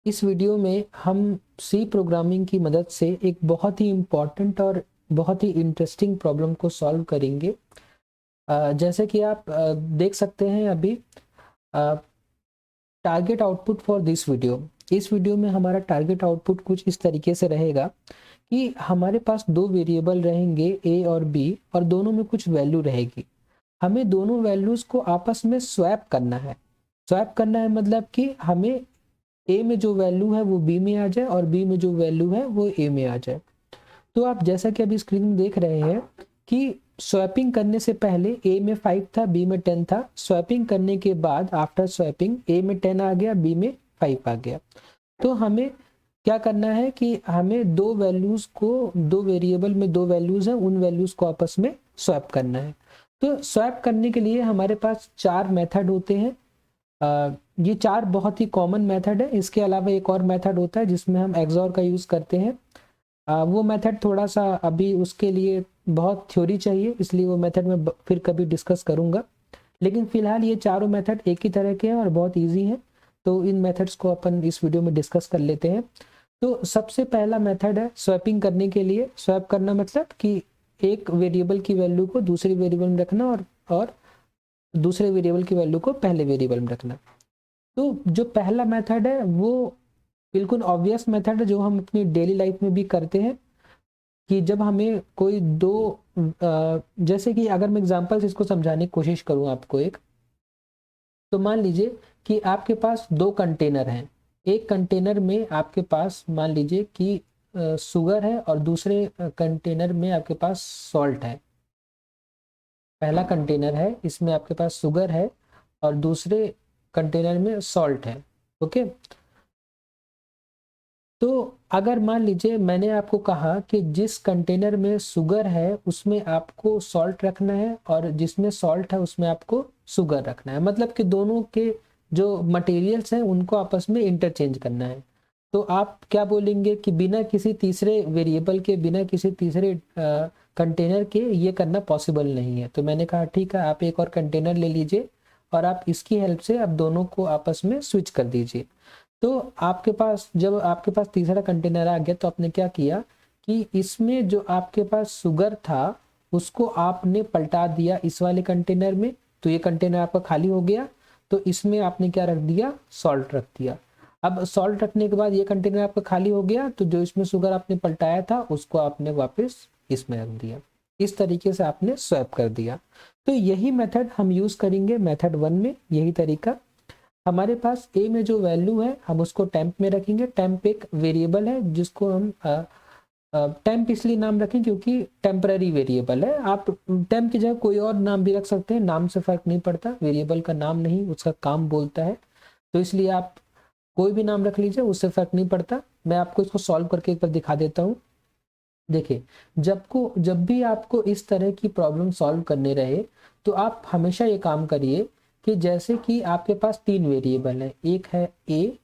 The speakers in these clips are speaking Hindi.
इस वीडियो में हम सी प्रोग्रामिंग की मदद से एक बहुत ही इम्पॉर्टेंट और बहुत ही इंटरेस्टिंग प्रॉब्लम को सॉल्व करेंगे। जैसे कि आप देख सकते हैं अभी target output for this video. इस वीडियो में हमारा टारगेट आउटपुट कुछ इस तरीके से रहेगा कि हमारे पास दो वेरिएबल रहेंगे ए और बी और दोनों में कुछ वैल्यू रहेगी। हमें दोनों वैल्यूज़ को आपस में स्वैप करना है। स्वैप करना है मतलब कि हमें ए में जो वैल्यू है वो बी में आ जाए और बी में जो वैल्यू है वो ए में आ जाए। तो आप जैसा कि अभी स्क्रीन में देख रहे हैं कि स्वैपिंग करने से पहले ए में 5 था, बी में 10 था। स्वैपिंग करने के बाद आफ्टर स्वैपिंग ए में 10 आ गया, बी में 5 आ गया। तो हमें क्या करना है कि हमें दो वैल्यूज को, दो वेरिएबल में दो वैल्यूज हैं, उन वैल्यूज को आपस में स्वैप करना है। तो स्वैप करने के लिए हमारे पास चार मेथड होते हैं। ये चार बहुत ही कॉमन मेथड है। इसके अलावा एक और मेथड होता है जिसमें हम एक्सॉर का यूज़ करते हैं। वो मेथड थोड़ा सा अभी उसके लिए बहुत थ्योरी चाहिए, इसलिए वो मेथड मैं फिर कभी डिस्कस करूँगा। लेकिन फिलहाल ये चारों मेथड एक ही तरह के हैं और बहुत ईजी हैं। तो इन मेथड्स को अपन इस वीडियो में डिस्कस कर लेते हैं। तो सबसे पहला मेथड है स्वैपिंग करने के लिए। स्वैप करना मतलब कि एक वेरिएबल की वैल्यू को दूसरे वेरिएबल में रखना और दूसरे वेरिएबल की वैल्यू को पहले वेरिएबल में रखना। तो जो पहला मेथड है वो बिल्कुल ऑब्वियस मेथड है, जो हम अपनी डेली लाइफ में भी करते हैं कि जब हमें कोई दो जैसे कि अगर मैं एग्जांपल से इसको समझाने की कोशिश करूं आपको एक, तो मान लीजिए कि आपके पास दो कंटेनर हैं। एक कंटेनर में आपके पास मान लीजिए कि शुगर है और दूसरे कंटेनर में आपके पास सॉल्ट है। पहला कंटेनर है, इसमें आपके पास शुगर है और दूसरे कंटेनर में सॉल्ट है। ओके। तो अगर मान लीजिए मैंने आपको कहा कि जिस कंटेनर में शुगर है उसमें आपको सॉल्ट रखना है और जिसमें सॉल्ट है उसमें आपको शुगर रखना है, मतलब कि दोनों के जो मटेरियल्स हैं उनको आपस में इंटरचेंज करना है। तो आप क्या बोलेंगे कि बिना किसी तीसरे वेरिएबल के, बिना किसी तीसरे कंटेनर के ये करना पॉसिबल नहीं है। तो मैंने कहा ठीक है, आप एक और कंटेनर ले लीजिए और आप इसकी हेल्प से आप दोनों को आपस में स्विच कर दीजिए। तो आपके पास जब आपके पास तीसरा कंटेनर आ गया तो आपने क्या किया कि इसमें जो आपके पास शुगर था उसको आपने पलटा दिया इस वाले कंटेनर में। तो ये कंटेनर आपका खाली हो गया। तो इसमें आपने क्या रख दिया, सॉल्ट रख दिया। अब सॉल्ट रखने के बाद ये कंटेनर आपका खाली हो गया, तो जो इसमें शुगर आपने पलटाया था उसको आपने वापस इसमें रख दिया। इस तरीके से आपने स्वैप कर दिया। तो यही मेथड हम यूज करेंगे मेथड 1 में। यही तरीका, हमारे पास ए में जो वैल्यू है हम उसको टेम्प में रखेंगे। टेम्प एक वेरिएबल है जिसको हम टेम्प इसलिए नाम रखें क्योंकि टेम्पररी वेरिएबल है। आप टेम्प की जगह कोई और नाम भी रख सकते हैं, नाम से फर्क नहीं पड़ता, वेरिएबल का नाम नहीं उसका काम बोलता है। तो इसलिए आप कोई भी नाम रख लीजिए, उससे फर्क नहीं पड़ता। मैं आपको इसको सॉल्व करके एक बार दिखा देता हूँ। देखिए, जब भी आपको इस तरह की प्रॉब्लम सॉल्व करने रहे तो आप हमेशा ये काम करिए कि जैसे कि आपके पास तीन वेरिएबल है, एक है ए,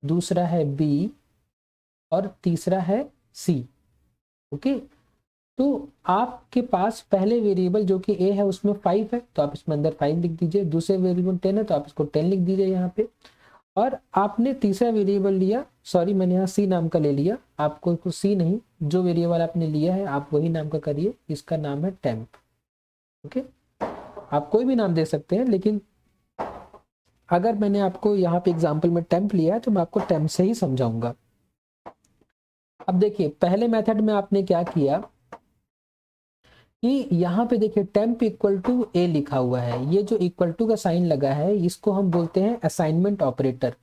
दूसरा है बी और तीसरा है सी। ओके। तो आपके पास पहले वेरिएबल जो कि ए है उसमें 5 है तो आप इसमें अंदर 5 लिख दीजिए। दूसरे वेरिएबल 10 है तो आप इसको 10 लिख दीजिए यहाँ पे। और आपने तीसरा वेरिएबल लिया, सॉरी मैंने यहाँ सी नाम का ले लिया, आपको कुछ सी नहीं, जो वेरिएबल आपने लिया है आप वही नाम का करिए। इसका नाम है टेम्प। ओके। आप कोई भी नाम दे सकते हैं, लेकिन अगर मैंने आपको यहाँ पे एग्जांपल में टेम्प लिया है तो मैं आपको टेम्प से ही समझाऊंगा। अब देखिए, पहले मेथड में आपने क्या किया कि यहाँ पे देखिए टेम्प इक्वल टू ए लिखा हुआ है। ये जो इक्वल टू का साइन लगा है इसको हम बोलते हैं असाइनमेंट ऑपरेटर।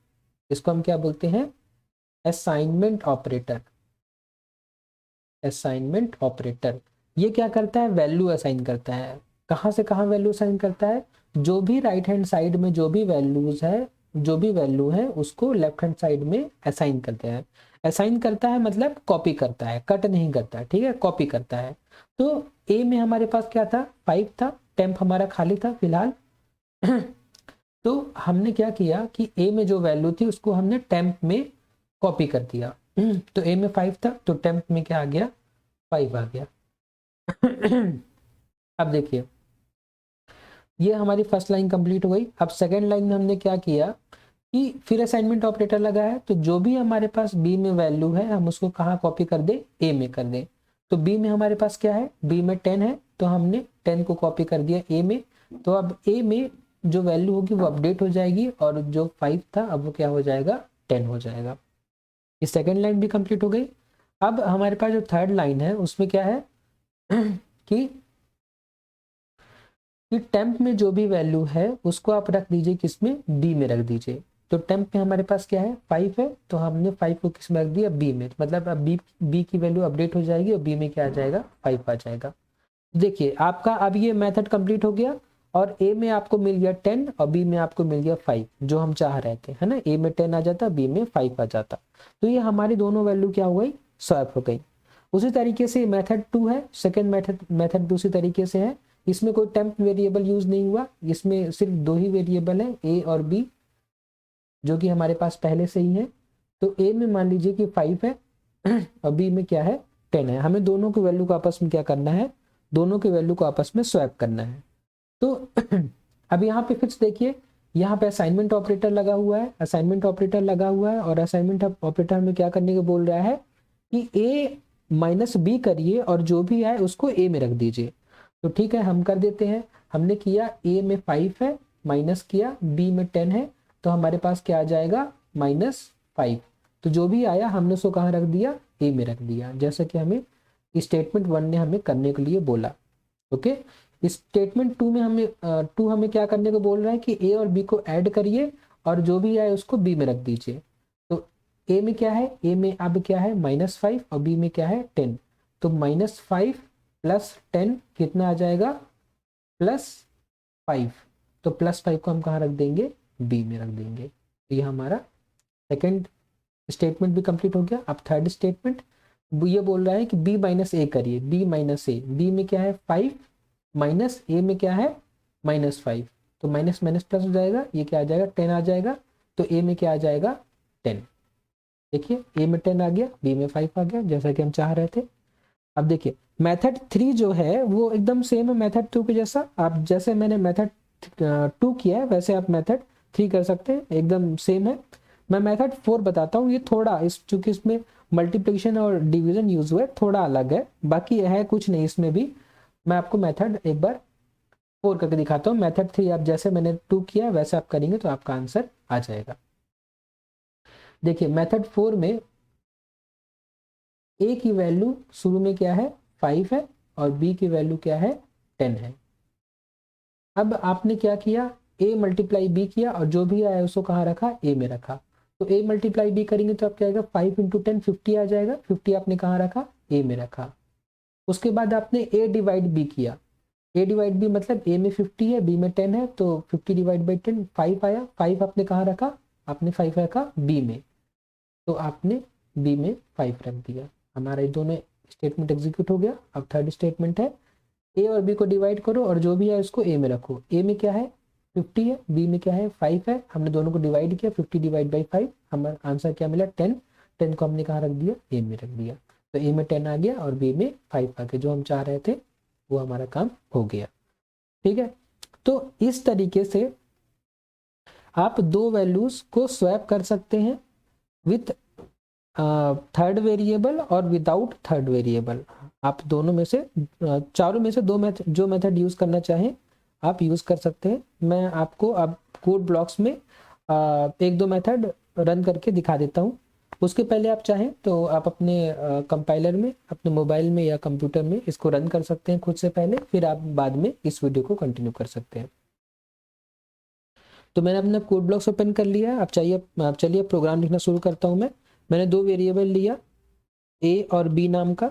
इसको हम क्या बोलते हैं, असाइनमेंट ऑपरेटर। असाइनमेंट ऑपरेटर ये क्या करता है, वैल्यू असाइन करता है। कहाँ से कहाँ वैल्यू असाइन करता है, जो भी राइट हैंड साइड में जो भी वैल्यूज है, जो भी वैल्यू है उसको लेफ्ट हैंड साइड में असाइन करते हैं। असाइन करता है मतलब कॉपी करता है, कट नहीं करता है, ठीक है, कॉपी करता है। तो ए में हमारे पास क्या था, 5 था, टेम्प हमारा खाली था फिलहाल। तो हमने क्या किया कि ए में जो वैल्यू थी उसको हमने टेम्प में कॉपी कर दिया। तो ए में 5 था तो टेम्प में क्या आ गया, 5 आ गया। अब देखिए, ये हमारी फर्स्ट लाइन कंप्लीट हो गई। अब सेकेंड लाइन में हमने क्या किया कि फिर असाइनमेंट ऑपरेटर लगा है, तो जो भी हमारे पास बी में वैल्यू है हम उसको कहाँ कॉपी कर दे, ए में कर दे। तो बी में हमारे पास क्या है, बी में 10 है, तो हमने 10 को कॉपी कर दिया ए में। तो अब ए में जो वैल्यू होगी वो अपडेट हो जाएगी, और जो 5 था अब वो क्या हो जाएगा, 10 हो जाएगा। ये सेकेंड लाइन भी कंप्लीट हो गई। अब हमारे पास जो थर्ड लाइन है उसमें क्या है कि टेम्प में जो भी वैल्यू है उसको आप रख दीजिए किसमें, बी में रख दीजिए। तो टेम्प में हमारे पास क्या है, 5 है, तो हमने 5 को किस में रख दिया, बी में। मतलब अब बी की वैल्यू अपडेट हो जाएगी और बी में क्या आ जाएगा, 5 आ जाएगा। देखिए आपका अब ये मेथड कंप्लीट हो गया, और ए में आपको मिल गया 10 और बी में आपको मिल गया 5, जो हम चाह रहे थे, है ना। ए में 10 आ जाता, बी में 5 आ जाता। तो ये हमारी दोनों वैल्यू क्या हो गई, स्वैप हो गई। उसी तरीके से मेथड 2 है, सेकेंड मेथड भी उसी तरीके से है। इसमें कोई टेम्प वेरिएबल यूज नहीं हुआ, इसमें सिर्फ 2 ही वेरिएबल है, ए और बी, जो कि हमारे पास पहले से ही है। तो ए में मान लीजिए कि 5 है और बी में क्या है, 10 है। हमें दोनों की वैल्यू को आपस में क्या करना है, दोनों की वैल्यू को आपस में स्वैप करना है। तो अब यहाँ पे फिर देखिए, यहाँ पे असाइनमेंट ऑपरेटर लगा हुआ है, असाइनमेंट ऑपरेटर लगा हुआ है, और असाइनमेंट ऑपरेटर हमें क्या करने को बोल रहा है कि ए माइनस बी करिए और जो भी आए उसको ए में रख दीजिए। तो ठीक है, हम कर देते हैं। हमने किया, ए में 5 है, माइनस किया, बी में 10 है, तो हमारे पास क्या आ जाएगा, -5। तो जो भी आया हमने उसको कहाँ रख दिया, ए में रख दिया, जैसा कि हमें स्टेटमेंट 1 ने हमें करने के लिए बोला। ओके, स्टेटमेंट 2 में हमें क्या करने को बोल रहा है कि ए और बी को ऐड करिए और जो भी आए उसको बी में रख दीजिए। तो ए में क्या है, ए में अब क्या है, -5 और बी में क्या है, 10। तो -5 + 10 कितना आ जाएगा, +5। तो +5 को हम कहाँ रख देंगे, बी में रख देंगे। तो ये हमारा सेकेंड स्टेटमेंट भी कंप्लीट हो गया। अब थर्ड स्टेटमेंट ये बोल रहा है कि b - a करिए, b - a, b में क्या है 5, माइनस ए में क्या है -5। तो माइनस माइनस प्लस हो जाएगा, ये क्या आ जाएगा, 10 आ जाएगा। तो ए में क्या आ जाएगा, 10। देखिए ए में 10 आ गया, बी में 5 आ गया, जैसा कि हम चाह रहे थे। अब देखिए मेथड 3 जो है वो एकदम सेम है मेथड 2 के जैसा। आप जैसे मैंने मेथड 2 किया है वैसे आप मेथड 3 कर सकते हैं, एकदम सेम है। मैं मेथड 4 बताता हूँ, ये थोड़ा चूंकि इसमें मल्टीप्लिकेशन और डिवीजन यूज हुआ है, थोड़ा अलग है, बाकी है कुछ नहीं इसमें भी। मैं आपको मेथड एक बार 4 करके दिखाता हूँ। मेथड 3 आप जैसे मैंने 2 किया वैसे आप करेंगे तो आपका आंसर आ जाएगा। देखिए मेथड 4 में ए की वैल्यू शुरू में क्या है, 5 है, और बी की वैल्यू क्या है, 10 है। अब आपने क्या किया, a × b किया और जो भी आया उसको कहाँ रखा, a में रखा। तो a × b करेंगे तो आप क्या आएगा, 5 × 10 50 आ जाएगा। 50 आपने कहाँ रखा, a में रखा। उसके बाद आपने a / b किया, a / b मतलब a में 50 है, b में 10 है, तो 50 / 10 5 आया। 5 आपने कहाँ रखा, आपने 5 रखा b में, तो आपने b में 5 रख दिया। हमारा ये दोनों स्टेटमेंट एग्जीक्यूट हो गया। अब थर्ड स्टेटमेंट है, ए और बी को डिवाइड करो और जो भी है उसको ए में रखो। ए में क्या है, 50 है, बी में क्या है, 5 है। हमने दोनों को डिवाइड किया, 50 / 5, हमारा आंसर क्या मिला, 10। 10 को हमने कहाँ रख दिया, ए में रख दिया। तो ए में 10 आ गया और बी में 5 आ गया। जो हम चाह रहे थे वो हमारा काम हो गया। ठीक है, तो इस तरीके से आप दो वैल्यूज को स्वैप कर सकते हैं विथ थर्ड वेरिएबल और विदाउट थर्ड वेरिएबल। आप दोनों में से चारों में से जो मेथड यूज करना चाहें आप यूज कर सकते हैं। मैं आपको अब कोड ब्लॉक्स में एक दो मेथड रन करके दिखा देता हूं। उसके पहले आप चाहें तो आप अपने कंपाइलर में, अपने मोबाइल में या कंप्यूटर में इसको रन कर सकते हैं खुद से पहले, फिर आप बाद में इस वीडियो को कंटिन्यू कर सकते हैं। तो मैंने अपना कोड ब्लॉक्स ओपन कर लिया है। अब चलिए प्रोग्राम लिखना शुरू करता हूं। मैंने दो वेरिएबल लिया, ए और बी नाम का।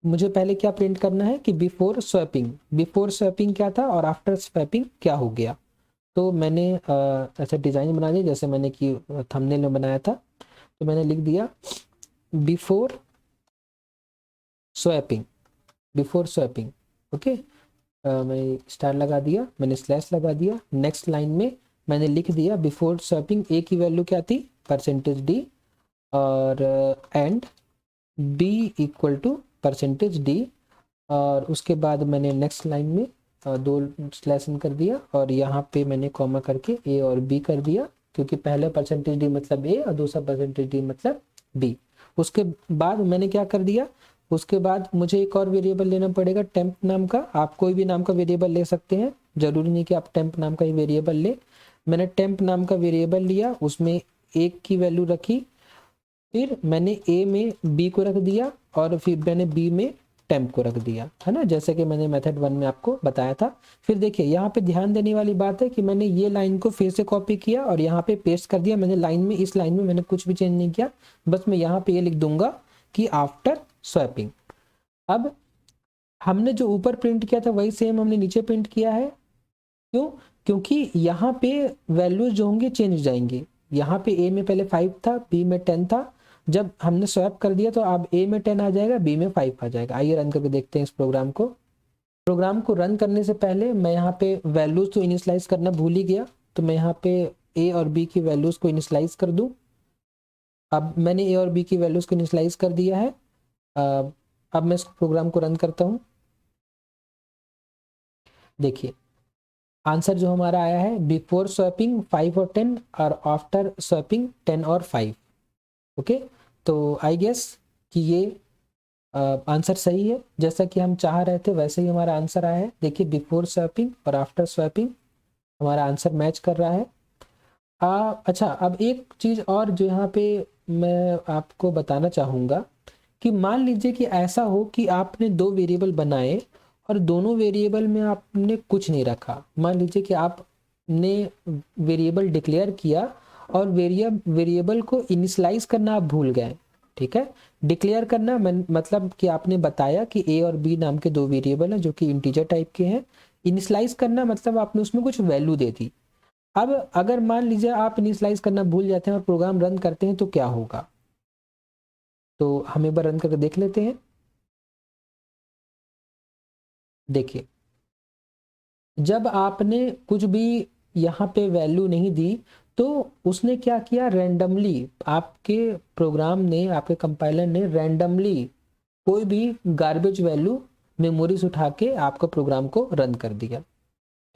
मुझे पहले क्या प्रिंट करना है कि बिफोर स्वैपिंग क्या था और आफ्टर स्वैपिंग क्या हो गया। तो मैंने ऐसा डिज़ाइन बना दिया जैसे मैंने कि थंबनेल में बनाया था। तो मैंने लिख दिया बिफोर स्वैपिंग। ओके, मैंने स्टार लगा दिया, मैंने स्लैश लगा दिया। नेक्स्ट लाइन में मैंने लिख दिया बिफोर स्वैपिंग ए की वैल्यू क्या थी, %d, और एंड b = %d। और उसके बाद मैंने नेक्स्ट लाइन में दो स्लैश इन कर दिया और यहाँ पे मैंने कॉमा करके ए और बी कर दिया, क्योंकि पहले परसेंटेज डी मतलब ए और दूसरा परसेंटेज डी मतलब बी। उसके बाद मैंने क्या कर दिया, उसके बाद मुझे एक और वेरिएबल लेना पड़ेगा टेम्प नाम का। आप कोई भी नाम का वेरिएबल ले सकते हैं, जरूरी नहीं कि आप टेम्प नाम का ही वेरिएबल ले। मैंने टेम्प नाम का वेरिएबल लिया, उसमें 1 की वैल्यू रखी, फिर मैंने ए में बी को रख दिया और फिर मैंने बी में टेम्प को रख दिया, है ना, जैसे कि मैंने मेथड 1 में आपको बताया था। फिर देखिए यहाँ पे ध्यान देने वाली बात है कि मैंने ये लाइन को फिर से कॉपी किया और यहाँ पे पेस्ट कर दिया। मैंने लाइन में, इस लाइन में मैंने कुछ भी चेंज नहीं किया, बस मैं यहाँ पे ये लिख दूंगा कि आफ्टर स्वैपिंग। अब हमने जो ऊपर प्रिंट किया था वही सेम हमने नीचे प्रिंट किया है। क्यों? क्योंकि यहाँ पे वैल्यूज जो होंगे चेंज हो जाएंगे। यहाँ पे ए में पहले 5 था, बी में 10 था, जब हमने स्वैप कर दिया तो अब ए में 10 आ जाएगा, बी में 5 आ जाएगा। आइए रन करके देखते हैं इस प्रोग्राम को। प्रोग्राम को रन करने से पहले मैं यहाँ पे वैल्यूज तो इनिशियलाइज करना भूल ही गया, तो मैं यहाँ पे ए और बी की वैल्यूज को इनिशियलाइज कर दूं। अब मैंने ए और बी की वैल्यूज को इनिशियलाइज कर दिया है। अब मैं इस प्रोग्राम को रन करता हूँ। देखिए आंसर जो हमारा आया है, बिफोर स्वैपिंग 5 और 10 और आफ्टर स्वैपिंग 10 और 5। ओके, तो आई गेस कि ये आंसर सही है, जैसा कि हम चाह रहे थे वैसे ही हमारा आंसर आया है। देखिए बिफोर स्वैपिंग और आफ्टर स्वैपिंग हमारा आंसर मैच कर रहा है। अच्छा, अब एक चीज़ और जो यहाँ पे मैं आपको बताना चाहूँगा कि मान लीजिए कि ऐसा हो कि आपने 2 वेरिएबल बनाए और दोनों वेरिएबल में आपने कुछ नहीं रखा। मान लीजिए कि आपने वेरिएबल डिक्लेयर किया और वेरिएबल को इनिशियलाइज करना आप भूल गए। ठीक है, डिक्लेयर करना मतलब कि आपने बताया कि ए और बी नाम के 2 वेरिएबल हैं जो कि इंटीजर टाइप के हैं। इनिशियलाइज करना मतलब आपने उसमें कुछ वैल्यू दे दी। अब अगर मान लीजिए आप इनिशियलाइज करना भूल जाते हैं और प्रोग्राम रन करते हैं तो क्या होगा, तो हम एक बार रन करके देख लेते हैं। देखिए जब आपने कुछ भी यहाँ पे वैल्यू नहीं दी तो उसने क्या किया, रैंडमली आपके प्रोग्राम ने, आपके कंपाइलर ने रैंडमली कोई भी गार्बेज वैल्यू मेमोरी से उठा के आपका प्रोग्राम को रन कर दिया।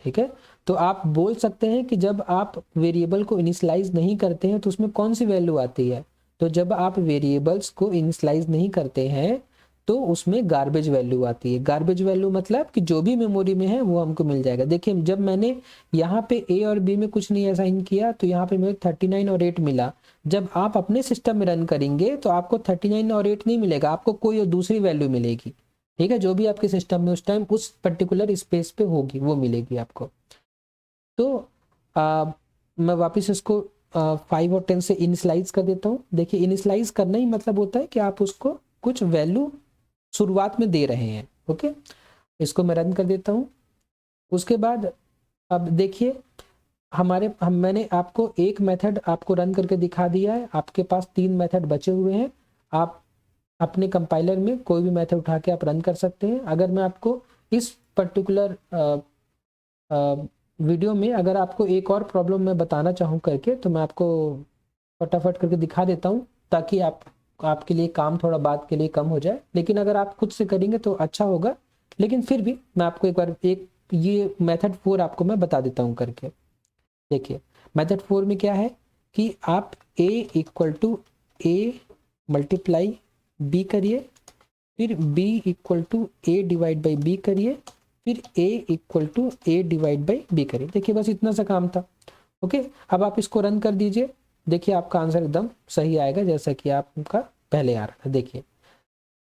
ठीक है, तो आप बोल सकते हैं कि जब आप वेरिएबल को इनिशियलाइज नहीं करते हैं तो उसमें कौन सी वैल्यू आती है, तो जब आप वेरिएबल्स को इनिशियलाइज नहीं करते हैं तो उसमें गार्बेज वैल्यू आती है। गार्बेज वैल्यू मतलब कि जो भी मेमोरी में है वो हमको मिल जाएगा। देखिए जब मैंने यहाँ पे ए और बी में कुछ नहीं असाइन किया तो यहाँ पे मुझे 39 और 8 मिला। जब आप अपने सिस्टम में रन करेंगे तो आपको 39 और 8 नहीं मिलेगा, आपको कोई और दूसरी वैल्यू मिलेगी। ठीक है, जो भी आपके सिस्टम में उस टाइम उस पर्टिकुलर स्पेस पे होगी वो मिलेगी आपको। तो मैं वापस इसको 5 और 10 से इनिशियलाइज कर देता हूँ। देखिए इनिशियलाइज करना ही मतलब होता है कि आप उसको कुछ वैल्यू शुरुआत में दे रहे हैं। ओके, इसको मैं रन कर देता हूँ। उसके बाद अब देखिए मैंने आपको एक मेथड आपको रन करके दिखा दिया है। आपके पास 3 मेथड बचे हुए हैं। आप अपने कंपाइलर में कोई भी मेथड उठा के आप रन कर सकते हैं। अगर मैं आपको इस पर्टिकुलर वीडियो में अगर आपको एक और प्रॉब्लम मैं बताना चाहूँ करके तो मैं आपको फटाफट करके दिखा देता हूँ ताकि आपके लिए काम थोड़ा बाद के लिए कम हो जाए। लेकिन अगर आप खुद से करेंगे तो अच्छा होगा, लेकिन फिर भी मैं आपको एक बार ये मेथड 4 आपको मैं बता देता हूँ करके। देखिए मेथड 4 में क्या है कि आप a equal to A multiply B करिए, फिर b equal to A divide by B करिए, फिर a equal to A divide by B करिए। देखिए बस इतना सा काम था। ओके, अब आप इसको रन कर दीजिए। देखिए आपका आंसर एकदम सही आएगा जैसा कि आपका पहले आ रहा था। देखिए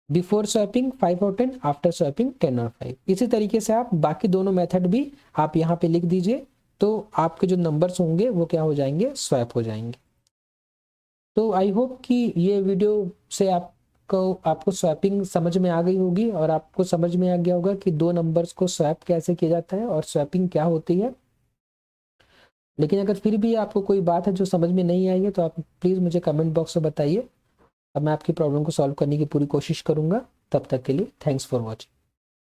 बिफोर स्वैपिंग 5 और 10, आफ्टर स्वैपिंग 10 और 5। इसी तरीके से आप बाकी दोनों मेथड भी आप यहाँ पे लिख दीजिए तो आपके जो नंबर्स होंगे वो क्या हो जाएंगे, स्वैप हो जाएंगे। तो आई होप कि ये वीडियो से आपको स्वैपिंग समझ में आ गई होगी और आपको समझ में आ गया होगा कि 2 नंबर्स को स्वैप कैसे किया जाता है और स्वैपिंग क्या होती है। लेकिन अगर फिर भी आपको कोई बात है जो समझ में नहीं आई है तो आप प्लीज़ मुझे कमेंट बॉक्स में बताइए। अब मैं आपकी प्रॉब्लम को सॉल्व करने की पूरी कोशिश करूंगा। तब तक के लिए थैंक्स फॉर वॉचिंग।